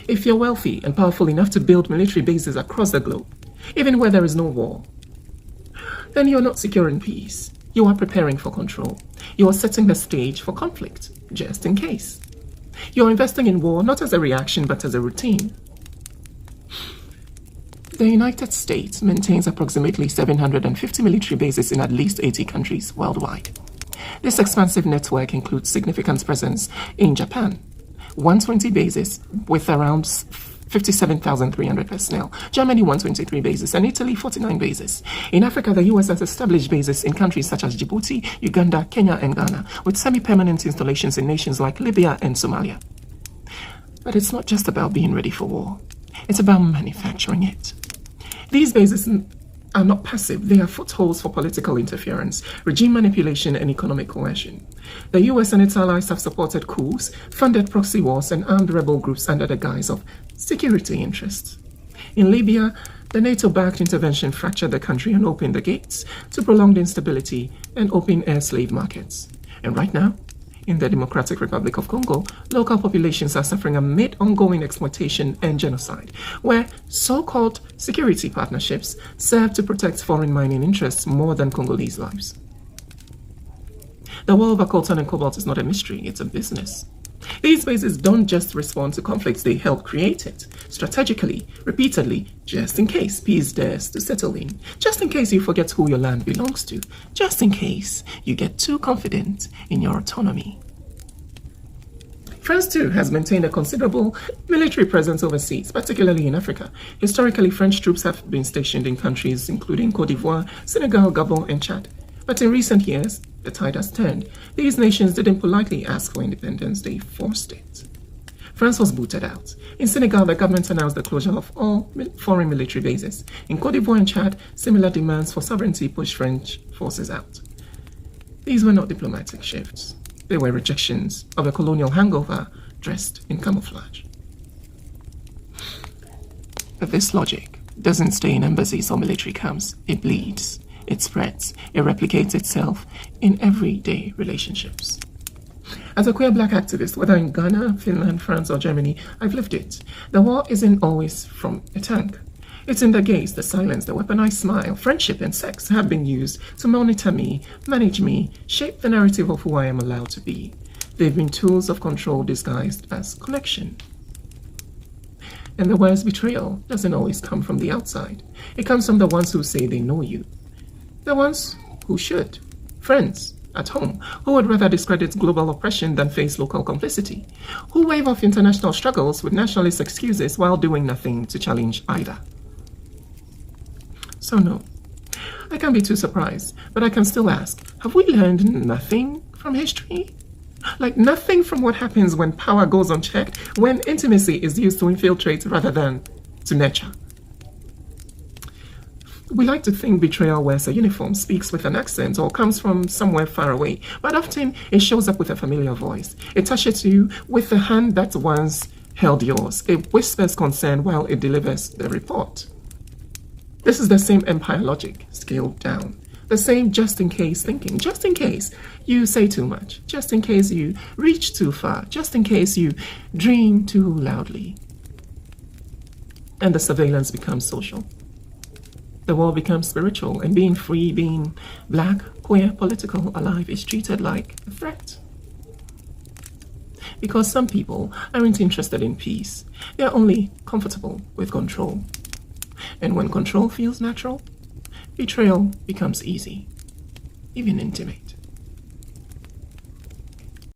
If you're wealthy and powerful enough to build military bases across the globe, even where there is no war, then you're not securing peace. You are preparing for control. You are setting the stage for conflict, just in case. You're investing in war not as a reaction but as a routine. The United States maintains approximately 750 military bases in at least 80 countries worldwide. This expansive network includes significant presence in Japan, 120 bases with around 57,300 personnel, Germany 123 bases, and Italy 49 bases. In Africa, the US has established bases in countries such as Djibouti, Uganda, Kenya, and Ghana, with semi-permanent installations in nations like Libya and Somalia. But it's not just about being ready for war. It's about manufacturing it. These bases are not passive. They are footholds for political interference, regime manipulation, and economic coercion. The US and its allies have supported coups, funded proxy wars, and armed rebel groups under the guise of security interests. In Libya, the NATO-backed intervention fractured the country and opened the gates to prolonged instability and open-air slave markets. And right now, in the Democratic Republic of Congo, local populations are suffering amid ongoing exploitation and genocide, where so-called security partnerships serve to protect foreign mining interests more than Congolese lives. The war over coltan and cobalt is not a mystery, it's a business. These bases don't just respond to conflicts, they help create it, strategically, repeatedly, just in case peace dares to settle in, just in case you forget who your land belongs to, just in case you get too confident in your autonomy. France too has maintained a considerable military presence overseas, particularly in Africa. Historically, French troops have been stationed in countries including Côte d'Ivoire, Senegal, Gabon, and Chad. But in recent years, the tide has turned. These nations didn't politely ask for independence, they forced it. France was booted out. In Senegal, the government announced the closure of all foreign military bases. In Côte d'Ivoire and Chad, similar demands for sovereignty pushed French forces out. These were not diplomatic shifts. They were rejections of a colonial hangover dressed in camouflage. But this logic doesn't stay in embassies or military camps. It bleeds. It spreads, it replicates itself in everyday relationships. As a queer black activist, whether in Ghana, Finland, France, or Germany, I've lived it. The war isn't always from a tank. It's in the gaze, the silence, the weaponized smile. Friendship and sex have been used to monitor me, manage me, shape the narrative of who I am allowed to be. They've been tools of control disguised as connection. And the worst betrayal doesn't always come from the outside. It comes from the ones who say they know you. The ones who should. Friends at home, who would rather discredit global oppression than face local complicity, who wave off international struggles with nationalist excuses while doing nothing to challenge either. So no, I can't be too surprised, but I can still ask, have we learned nothing from history? Like nothing from what happens when power goes unchecked, when intimacy is used to infiltrate rather than to nurture? We like to think betrayal wears a uniform, speaks with an accent, or comes from somewhere far away, but often it shows up with a familiar voice. It touches you with the hand that once held yours. It whispers concern while it delivers the report. This is the same empire logic, scaled down. The same just-in-case thinking. Just in case you say too much. Just in case you reach too far. Just in case you dream too loudly. And the surveillance becomes social. The war becomes spiritual, and being free, being black, queer, political, alive is treated like a threat. Because some people aren't interested in peace. They're only comfortable with control. And when control feels natural, betrayal becomes easy, even intimate.